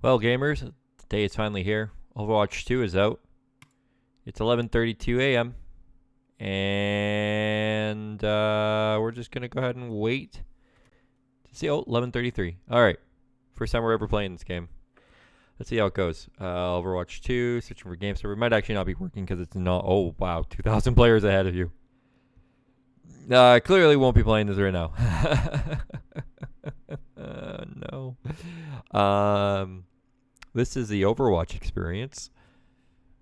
Well, gamers, the day is finally here. Overwatch 2 is out. It's 11:32 a.m. And we're just going to go ahead and wait to see. Oh, 11:33. All right. First time we're ever playing this game. Let's see how it goes. Overwatch 2, searching for game server. It might actually not be working because it's not. Oh, wow. 2,000 players ahead of you. Clearly won't be playing this right now. No. This is the Overwatch experience.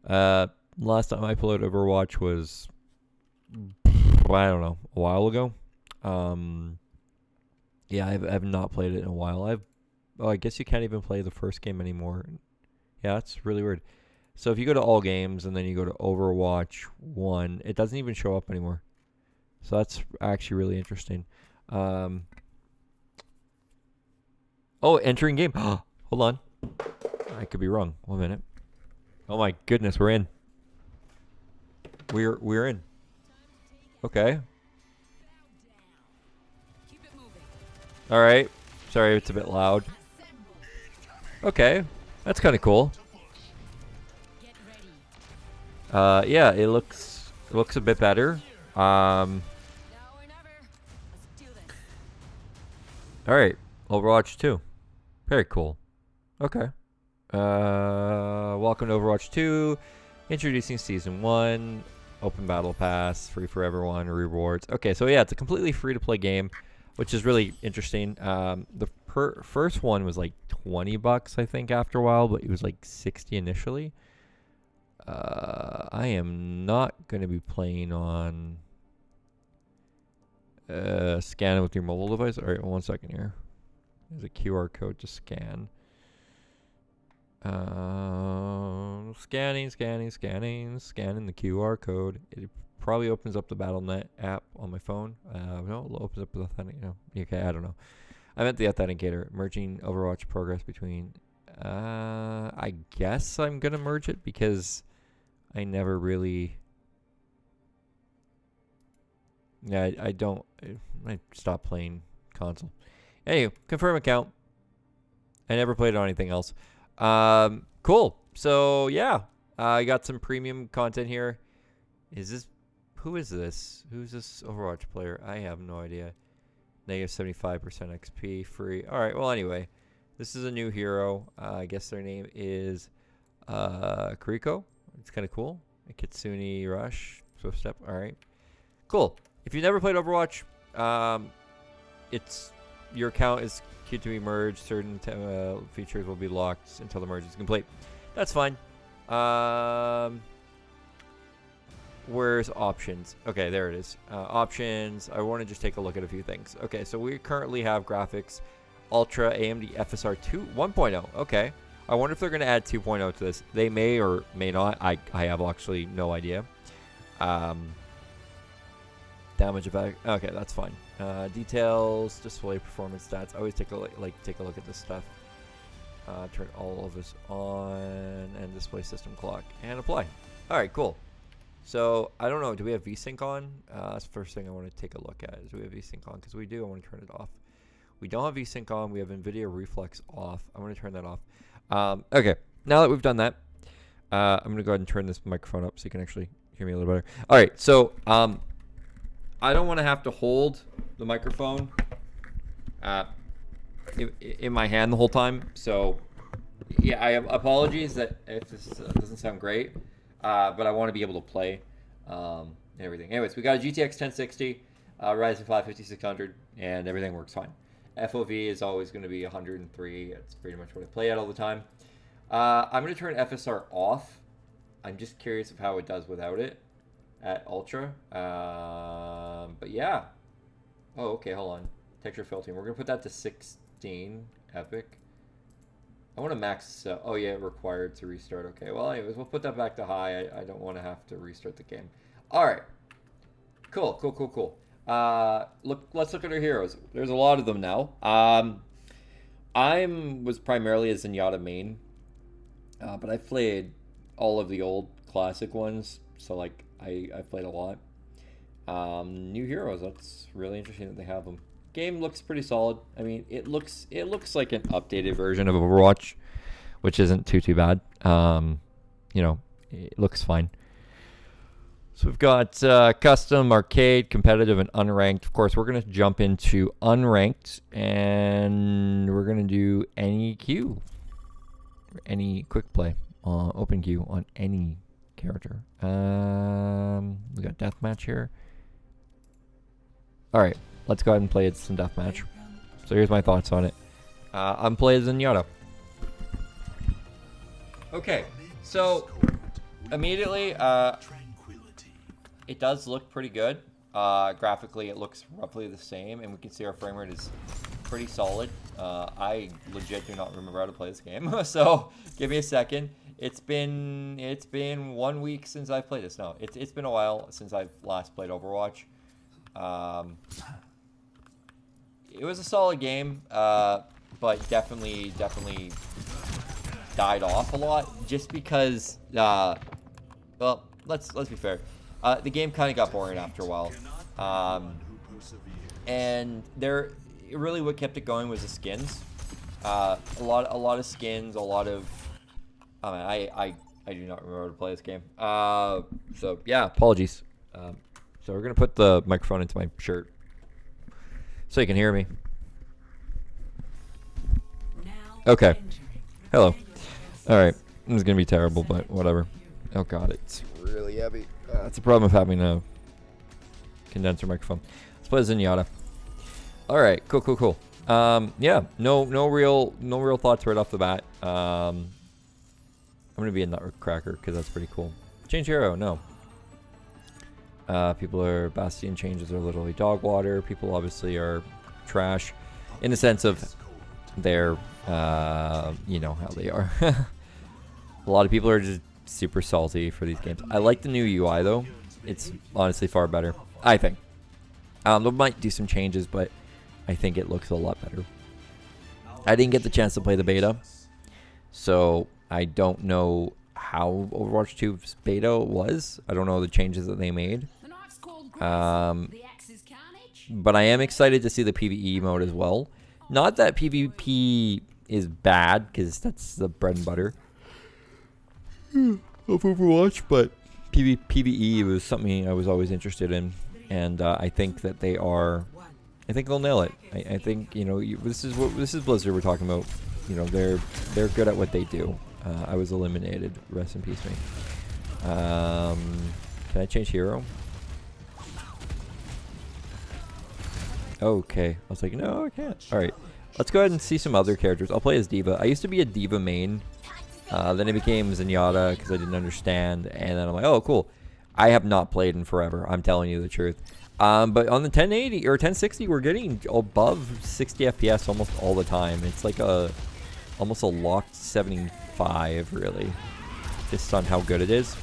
Last time I played Overwatch was, I don't know, a while ago. Yeah, I've not played it in a while. I guess you can't even play the first game anymore. Yeah, that's really weird. So if you go to all games and then you go to Overwatch 1, it doesn't even show up anymore. So that's actually really interesting. Oh, entering game. Hold on. I could be wrong. 1 minute. Oh my goodness, we're in. We're in. Okay. All right. Sorry, it's a bit loud. Okay, that's kind of cool. Yeah, it looks a bit better. All right, Overwatch 2. Very cool. Okay. Welcome to Overwatch 2. Introducing Season 1. Open Battle Pass. Free for everyone. Rewards. Okay, so yeah, it's a completely free-to-play game, which is really interesting. The first one was like $20, I think, after a while, but it was like 60 initially. I am not going to be playing on scan it with your mobile device. All right, 1 second here. There's a QR code to scan. Scanning the QR code. It probably opens up the Battle.net app on my phone. No, it opens up the authentic. Okay, I don't know. I meant the authenticator. Merging Overwatch progress between. I guess I'm gonna merge it because I never really. Yeah, I don't. I stopped playing console. Anyway, confirm account. I never played on anything else. Cool. So yeah, I got some premium content here. Who is this? Who's this Overwatch player? I have no idea. Negative 75% XP free. All right. Well, anyway, this is a new hero. I guess their name is Kuriko. It's kind of cool. Kitsune Rush. Swift Step. All right. Cool. If you've never played Overwatch, your account is queued to be merged. Certain features will be locked until the merge is complete. That's fine. Where's options? Okay, there it is. Options. I want to just take a look at a few things. Okay, so we currently have graphics Ultra AMD FSR 1.0. Okay. I wonder if they're going to add 2.0 to this. They may or may not. I have actually no idea. Damage effect. Okay, that's fine. Details, display performance stats. I always take a look at this stuff. Turn all of this on and display system clock and apply. All right, cool. So I don't know. Do we have VSync on? That's the first thing I want to take a look at. Is we have VSync on? Because we do. I want to turn it off. We don't have VSync on. We have NVIDIA Reflex off. I want to turn that off. Okay. Now that we've done that, I'm gonna go ahead and turn this microphone up so you can actually hear me a little better. All right. So I don't want to have to hold the microphone in my hand the whole time. So, yeah, I have apologies that if this doesn't sound great, but I want to be able to play and everything. Anyways, we got a GTX 1060, Ryzen 5 5600, and everything works fine. FOV is always going to be 103. It's pretty much what I play at all the time. I'm going to turn FSR off. I'm just curious of how it does without it at Ultra. But yeah. Oh, okay, hold on. Texture filtering. We're going to put that to 16. Epic. I want to max. Oh, yeah, required to restart. Okay, well, anyways, we'll put that back to high. I don't want to have to restart the game. All right. Cool. Let's look at our heroes. There's a lot of them now. I was primarily a Zenyatta main, but I played all of the old classic ones. So, like, I played a lot. New heroes. That's really interesting that they have them. Game looks pretty solid. I mean, it looks like an updated version of Overwatch, which isn't too bad. You know, it looks fine. So we've got custom, arcade, competitive, and unranked. Of course, we're going to jump into unranked, and we're going to do any queue, any quick play, open queue on any character. We got deathmatch here. All right, let's go ahead and play some deathmatch. So here's my thoughts on it. I'm playing Zenyatta. Okay, so immediately, it does look pretty good. Graphically, it looks roughly the same, and we can see our frame rate is pretty solid. I legit do not remember how to play this game, so give me a second. It's been 1 week since I've played this. No, it's been a while since I've last played Overwatch. It was a solid game, but definitely died off a lot just because. Well, let's be fair. The game kind of got boring after a while, and really what kept it going was the skins. A lot of skins, a lot of. I do not remember how to play this game. So yeah, apologies. So we're gonna put the microphone into my shirt so you can hear me. Okay. Hello. All right. This is gonna be terrible, but whatever. Oh god, it's really heavy. That's a problem of having a condenser microphone. Let's play Zenyatta. All right, cool. Yeah, no real thoughts right off the bat. I'm gonna be a nutcracker because that's pretty cool. Change hero, no. People are Bastion changes are literally dog water. People obviously are trash, in the sense of they're you know how they are. A lot of people are just super salty for these games. I like the new UI though. It's honestly far better, I think. They might do some changes, but I think it looks a lot better. I didn't get the chance to play the beta, so I don't know how Overwatch 2's beta was. I don't know the changes that they made. But I am excited to see the PvE mode as well. Not that PvP is bad, because that's the bread and butter of Overwatch, but PvE was something I was always interested in, and I think that they are. I think they'll nail it. I think, you know, this is Blizzard we're talking about. You know, they're good at what they do. I was eliminated. Rest in peace, me. Can I change hero? Okay. I was like, no, I can't. All right. Let's go ahead and see some other characters. I'll play as D.Va. I used to be a D.Va main. Then I became Zenyatta because I didn't understand. And then I'm like, oh, cool. I have not played in forever. I'm telling you the truth. But on the 1080 or 1060, we're getting above 60 FPS almost all the time. It's like almost a locked 75, really. Just on how good it is.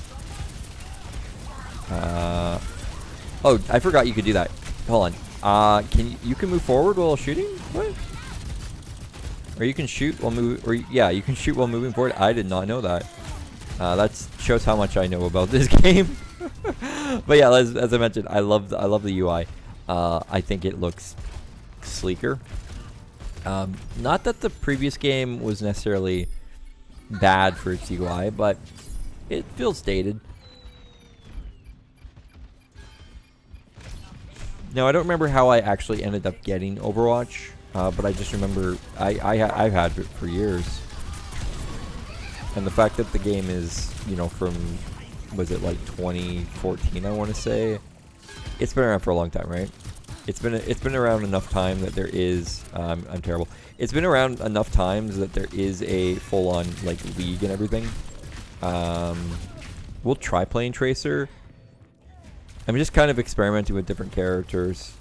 Oh, I forgot you could do that. Hold on. You can move forward while shooting? What? Or you can shoot while yeah, you can shoot while moving forward. I did not know that. That shows how much I know about this game. But yeah, as I mentioned, I love the UI. I think it looks sleeker. Not that the previous game was necessarily bad for its UI, but it feels dated. Now, I don't remember how I actually ended up getting Overwatch, but I just remember I've had it for years. And the fact that the game is, you know, from, was it like 2014, I want to say? It's been around for a long time, right? It's been around enough time that there is, I'm terrible. It's been around enough times that there is a full-on, like, league and everything. We'll try playing Tracer. I'm just kind of experimenting with different characters.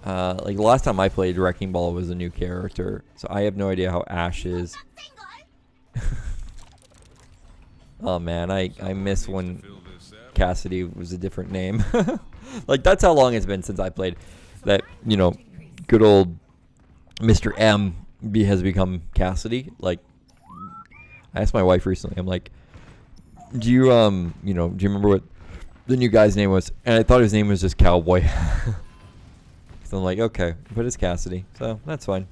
Like, the last time I played, Wrecking Ball was a new character, so I have no idea how Ashe is. Oh man, I miss when Cassidy was a different name. Like, that's how long it's been since I played. That, you know, good old Mr. M has become Cassidy. Like, I asked my wife recently, I'm like, do you remember what the new guy's name was? And I thought his name was just Cowboy. So I'm like, okay, but it's Cassidy, so that's fine.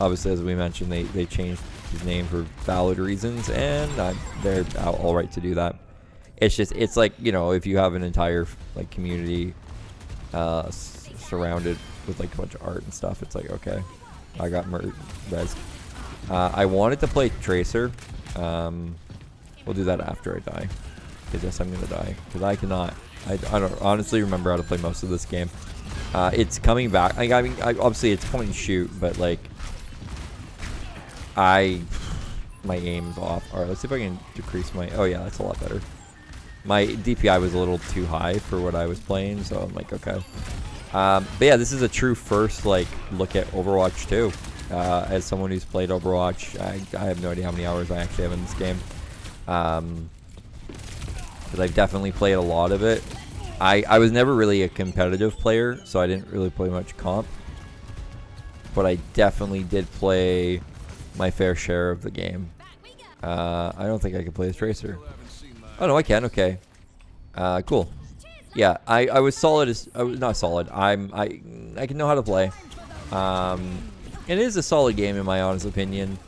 obviously, as we mentioned, they changed his name for valid reasons, and they're all right to do that. It's just, it's like, you know, if you have an entire like community surrounded with like a bunch of art and stuff, it's like, okay, I got res. I wanted to play Tracer. We'll do that after I die, because yes, I'm gonna die, because I cannot. I don't honestly remember how to play most of this game. It's coming back. I mean, obviously it's point and shoot, but like, my aim's off. All right, let's see if I can decrease my. Oh yeah, that's a lot better. My DPI was a little too high for what I was playing, so I'm like, okay. But yeah, this is a true first like look at Overwatch 2. As someone who's played Overwatch, I have no idea how many hours I actually have in this game. Because I've definitely played a lot of it. I was never really a competitive player, so I didn't really play much comp. But I definitely did play my fair share of the game. I don't think I can play as Tracer. Oh no, I can. Okay. Cool. Yeah, I was solid as I was not solid. I can know how to play. It is a solid game in my honest opinion.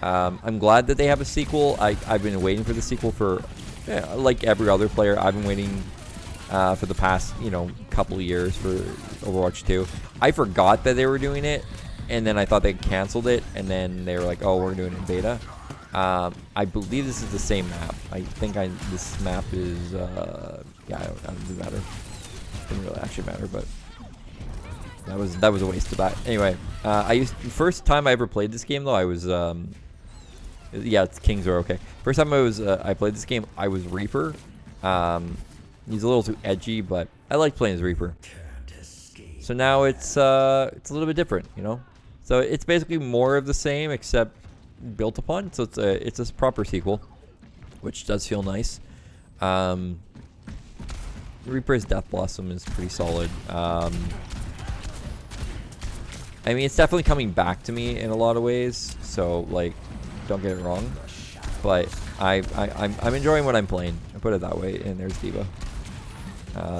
I'm glad that they have a sequel. I've been waiting for the sequel for, yeah, like every other player. I've been waiting for the past, you know, couple of years for Overwatch 2. I forgot that they were doing it, and then I thought they canceled it, and then they were like, oh, we're doing it in beta. I believe this is the same map. I think this map is, yeah, I don't doesn't matter. Didn't really actually matter, but that was a waste of that. Anyway, first time I ever played this game though, I was, yeah, it's Kings are okay. First time I played this game, I was Reaper. He's a little too edgy, but I like playing as Reaper. So now it's a little bit different, you know. So it's basically more of the same except built upon. So it's a proper sequel, which does feel nice. Reaper's Death Blossom is pretty solid. I mean, it's definitely coming back to me in a lot of ways. So like, don't get it wrong, but I'm enjoying what I'm playing. I put it that way. And there's D.Va.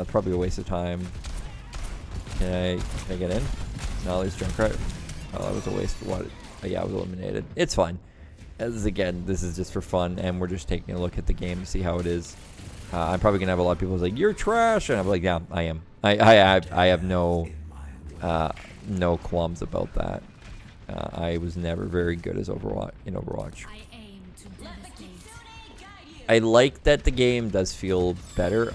Probably a waste of time. Can I get in? No, there's Junkrat. Oh, that was a waste of what? Oh, yeah, I was eliminated. It's fine. Again, this is just for fun, and we're just taking a look at the game to see how it is. I'm probably gonna have a lot of people like, "You're trash," and I'm like, "Yeah, I am. I have no qualms about that. I was never very good as Overwatch. I like that the game does feel better.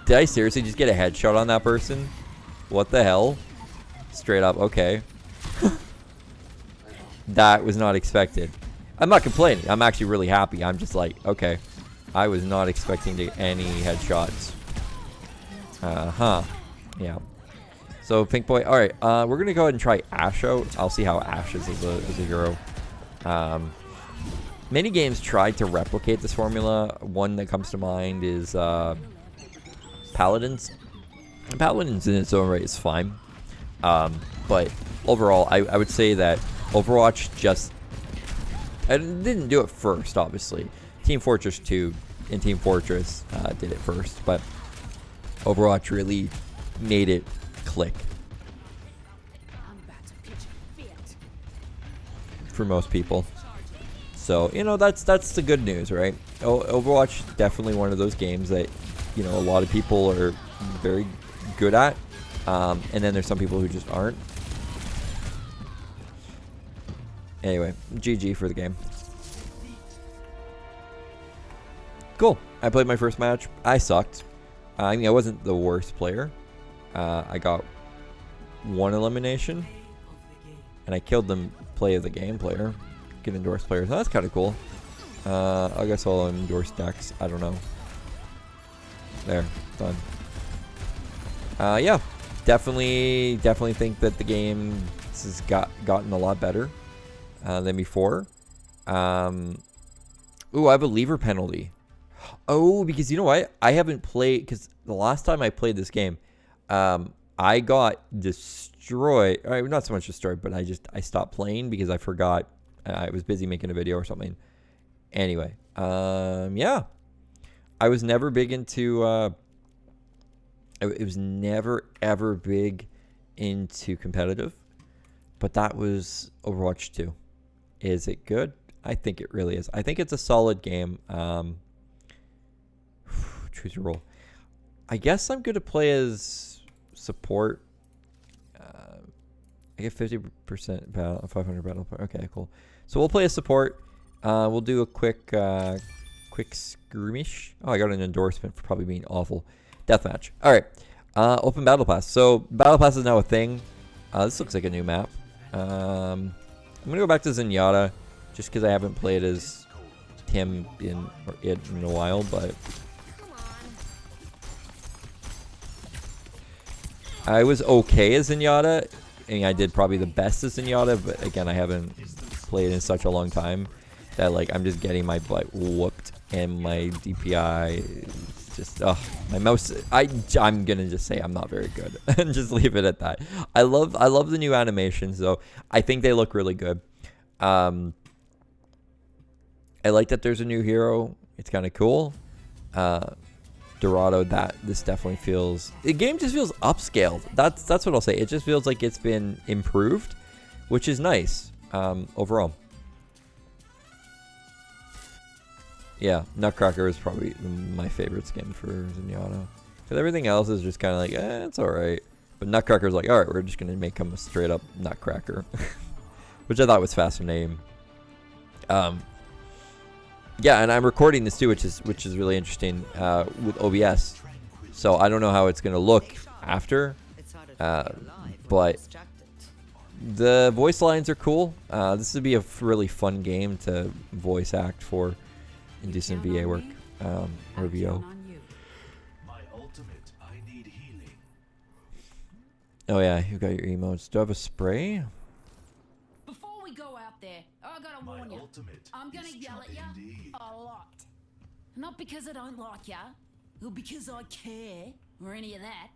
Did I seriously just get a headshot on that person? What the hell? Straight up, okay. That was not expected. I'm not complaining. I'm actually really happy. I'm just like, okay. I was not expecting any headshots. Yeah. So, Pink Boy. Alright, we're going to go ahead and try Ashe out. I'll see how Ashe is as a hero. Many games tried to replicate this formula. One that comes to mind is Paladins. Paladins in its own right is fine. But overall, I would say that Overwatch just... I didn't do it first, obviously. Team Fortress 2 and Team Fortress did it first. But Overwatch really made it click. For most people. So, you know, that's the good news, right? Overwatch definitely one of those games that, you know, a lot of people are very good at. And then there's some people who just aren't. Anyway, GG for the game. Cool. I played my first match. I sucked. I mean, I wasn't the worst player. I got one elimination. And I killed the play of the game player. Get endorsed players. Oh, that's kind of cool. I guess I'll endorse decks. I don't know. There. Done. Yeah. Definitely think that the game has gotten a lot better than before. Ooh, I have a lever penalty. Oh, because you know what? I haven't played... Because the last time I played this game, I got destroyed. Not so much destroyed, but I stopped playing because I forgot. I was busy making a video or something. Anyway, yeah. I was never big into... it was never, ever big into competitive. But that was Overwatch 2. Is it good? I think it really is. I think it's a solid game. Choose your role. I guess I'm going to play as support. I get 50% battle, 500 battle. Okay, cool. So we'll play as support. We'll do a quick skirmish. Oh, I got an endorsement for probably being awful. Deathmatch. All right. Open battle pass. So battle pass is now a thing. This looks like a new map. I'm gonna go back to Zenyatta, just because I haven't played as him in a while, but I was okay as Zenyatta. I mean, I did probably the best as Zenyatta, but again, I haven't played in such a long time that like I'm just getting my butt whooped, and my DPI is just my mouse. I'm gonna just say I'm not very good and just leave it at that. I love the new animations though. I think they look really good. I like that there's a new hero. It's kind of cool. Dorado, that this definitely feels, the game just feels upscaled. That's what I'll say. It just feels like it's been improved, which is nice overall. Yeah, Nutcracker is probably my favorite skin for Zenyatta, because everything else is just kind of like, it's all right. But Nutcracker's like, all right, we're just gonna make him a straight up Nutcracker, which I thought was fascinating. Yeah, and I'm recording this too, which is really interesting with OBS. So I don't know how it's gonna look after, but the voice lines are cool. This would be a really fun game to voice act for and do some VA work or VO. Oh yeah, you got your emotes. Do I have a spray? Before we go out there, I gotta warn you. I'm gonna yell at you a lot. Not because I don't like you, or because I care, or any of that.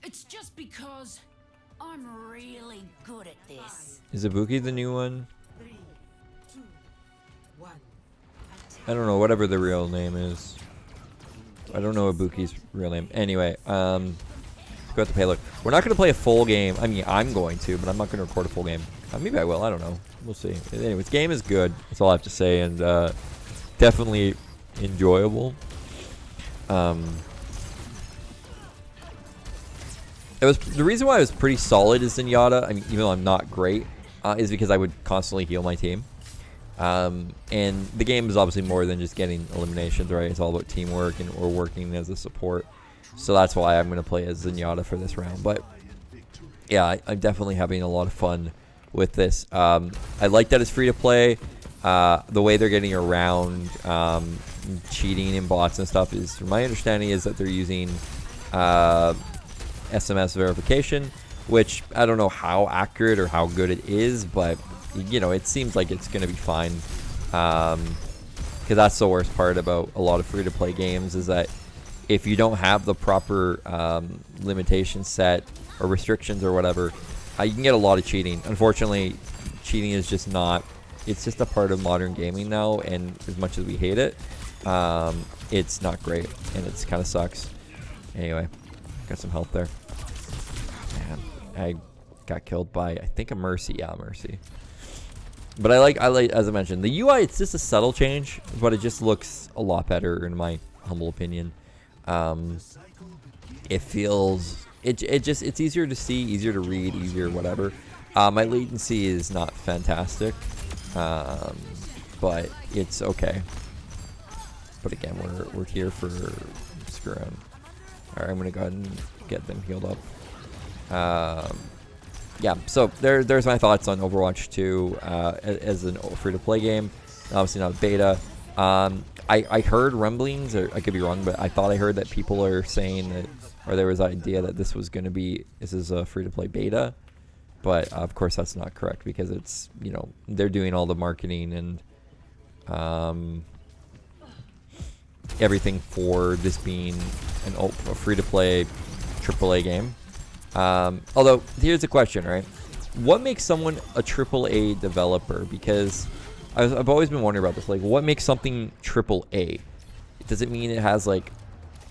It's just because I'm really good at this. Is Ibuki the new one? I don't know, whatever the real name is. I don't know Ibuki's real name. Anyway, go at the payload. We're not going to play a full game. I mean, I'm going to, but I'm not going to record a full game. Maybe I will. I don't know. We'll see. Anyways, game is good. That's all I have to say, and definitely enjoyable. It was the reason why I was pretty solid as Zenyatta. I mean, even though I'm not great, is because I would constantly heal my team. And the game is obviously more than just getting eliminations, right? It's all about teamwork or working as a support. So that's why I'm going to play as Zenyatta for this round. But yeah, I'm definitely having a lot of fun with this. I like that it's free to play. The way they're getting around cheating in bots and stuff is, from my understanding, is that they're using SMS verification, which I don't know how accurate or how good it is, but you know, it seems like it's going to be fine. Because that's the worst part about a lot of free-to-play games, is that if you don't have the proper limitations set or restrictions or whatever, you can get a lot of cheating. Unfortunately, cheating is just not, it's just a part of modern gaming now, and as much as we hate it, it's not great, and it's kind of sucks. Anyway, got some help there. Man, I got killed by, I think, a Mercy. Yeah, Mercy. But I like, as I mentioned, the UI, it's just a subtle change, but it just looks a lot better in my humble opinion. It feels, it's easier to see, easier to read, easier whatever. My latency is not fantastic, but it's okay. But again, we're here for screw around. All right, I'm gonna go ahead and get them healed up. Yeah, so there's my thoughts on Overwatch 2 as a free-to-play game. Obviously not a beta. I heard rumblings, or I could be wrong, but I thought I heard that people are saying that, or there was an idea that this is a free-to-play beta. But of course that's not correct, because it's, you know, they're doing all the marketing and everything for this being a free-to-play AAA game. Although, here's the question, right? What makes someone a AAA developer? Because I've always been wondering about this. Like, what makes something AAA? Does it mean it has, like,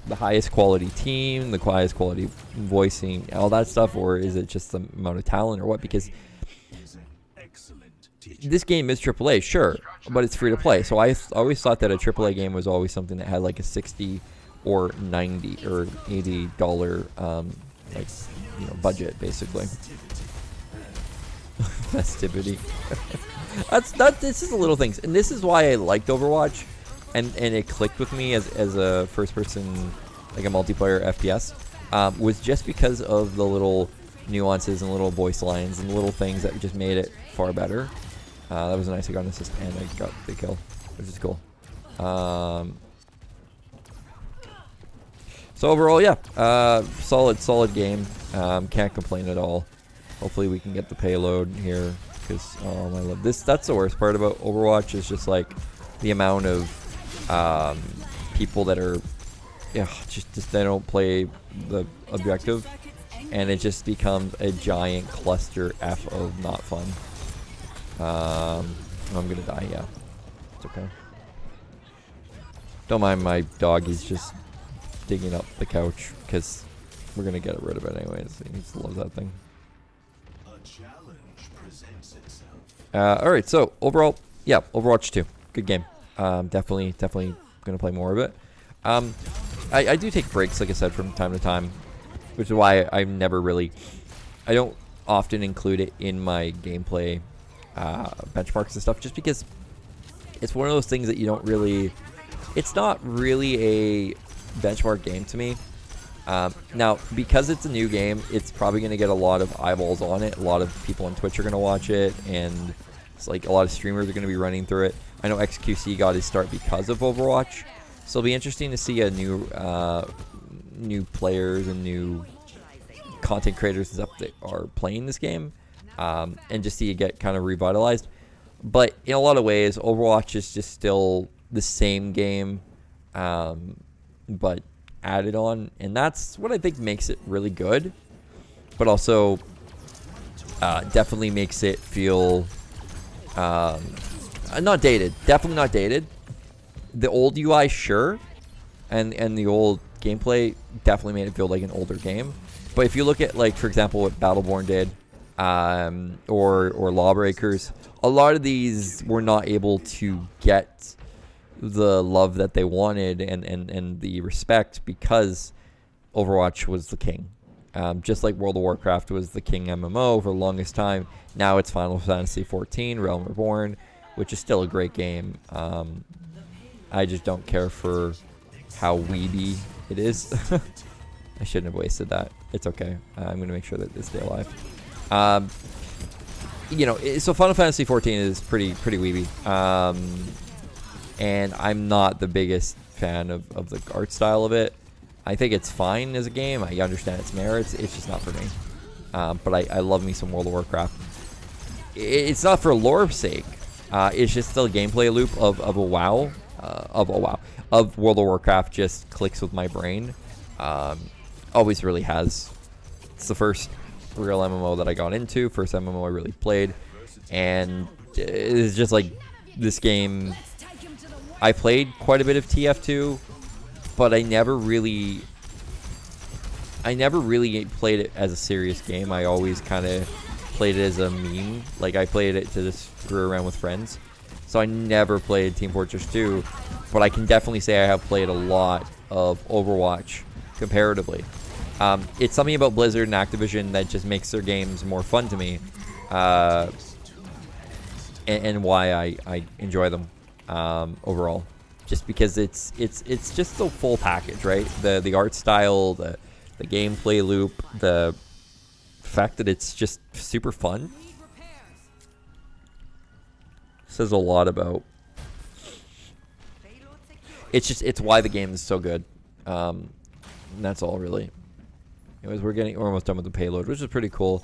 the highest quality team, the highest quality voicing, all that stuff? Or is it just the amount of talent, or what? Because this game is AAA, sure, but it's free to play. So I always thought that a AAA game was always something that had like a $60 or $90 or $80 like budget, basically. Festivity. This is the little things, and this is why I liked Overwatch, and it clicked with me as a first person, like a multiplayer FPS, was just because of the little nuances and little voice lines and little things that just made it far better. That was nice. I got an assist and I got the kill, which is cool. So overall, yeah, solid game. Can't complain at all. Hopefully we can get the payload here, because oh my love, that's the worst part about Overwatch, is just like the amount of people that are just they don't play the objective, and it just becomes a giant cluster F of not fun. I'm gonna die. Yeah, it's okay. Don't mind my dog. He's just digging up the couch because we're gonna get rid of it anyways. He just loves that thing. All right. So overall, yeah, Overwatch 2, good game. Definitely gonna play more of it. I do take breaks, like I said, from time to time, which is why I don't often include it in my gameplay benchmarks and stuff, just because it's one of those things that you don't really, it's not really a benchmark game to me. Now, because it's a new game, it's probably going to get a lot of eyeballs on it. A lot of people on Twitch are going to watch it, and it's like a lot of streamers are going to be running through it. I know XQC got his start because of Overwatch, so it'll be interesting to see a new players and new content creators and stuff that are playing this game, and just see it get kind of revitalized. But in a lot of ways, Overwatch is just still the same game, but added on, and that's what I think makes it really good, but also definitely makes it feel not dated. Definitely not dated. The old UI, sure, and the old gameplay definitely made it feel like an older game. But if you look at, like, for example, what Battleborn did, or Lawbreakers, a lot of these were not able to get the love that they wanted and the respect, because Overwatch was the king. Just like World of Warcraft was the king MMO for the longest time. Now it's Final Fantasy XIV, Realm Reborn, which is still a great game. I just don't care for how weeby it is. I shouldn't have wasted that. It's okay. I'm going to make sure that they stay alive. So Final Fantasy XIV is pretty weeby. And I'm not the biggest fan of the art style of it. I think it's fine as a game. I understand its merits. It's just not for me. But I love me some World of Warcraft. It's not for lore's sake. It's just still a gameplay loop of World of Warcraft just clicks with my brain. Always really has. It's the first real MMO that I got into. First MMO I really played. And it's just like this game. I played quite a bit of TF2, but I never really played it as a serious game. I always kind of played it as a meme. Like, I played it to just screw around with friends. So I never played Team Fortress 2, but I can definitely say I have played a lot of Overwatch comparatively. It's something about Blizzard and Activision that just makes their games more fun to me, and why I enjoy them. Overall, just because it's just the full package, right? The art style, the gameplay loop, the fact that it's just super fun says a lot about. It's why the game is so good. And that's all really. Anyways, we're almost done with the payload, which is pretty cool.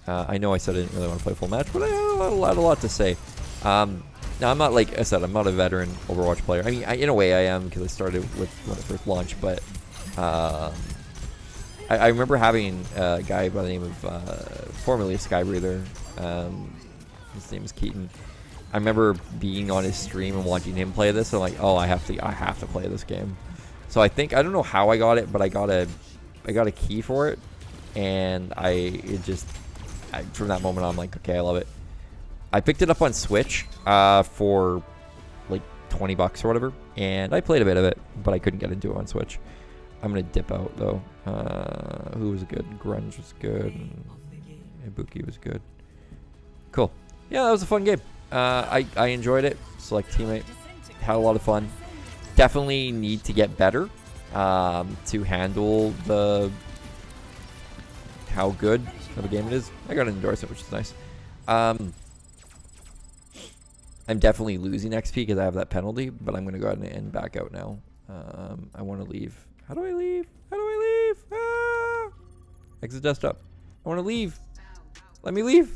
I know I said I didn't really want to play full match, but I had a lot to say. Now, I'm not, like I said, I'm not a veteran Overwatch player. I mean, in a way I am, because I started with when it first launched, but I remember having a guy by the name of, formerly a Skybreather, his name is Keaton. I remember being on his stream and watching him play this, and I'm like, oh, I have to play this game. So I don't know how I got it, but I got a key for it, and from that moment on, I'm like, okay, I love it. I picked it up on Switch for like $20 or whatever, and I played a bit of it, but I couldn't get into it on Switch. I'm gonna dip out though. Who was good? Grunge was good. Ibuki was good. Cool. Yeah, that was a fun game. I enjoyed it. Select teammate. Had a lot of fun. Definitely need to get better to handle how good of a game it is. I got an endorsement, which is nice. I'm definitely losing XP because I have that penalty, but I'm going to go ahead and back out now. I want to leave. How do I leave? How do I leave? Ah! Exit desktop. I want to leave. Let me leave.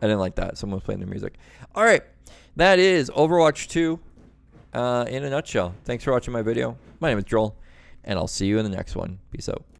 I didn't like that. Someone was playing their music. All right. That is Overwatch 2 in a nutshell. Thanks for watching my video. My name is Joel, and I'll see you in the next one. Peace out.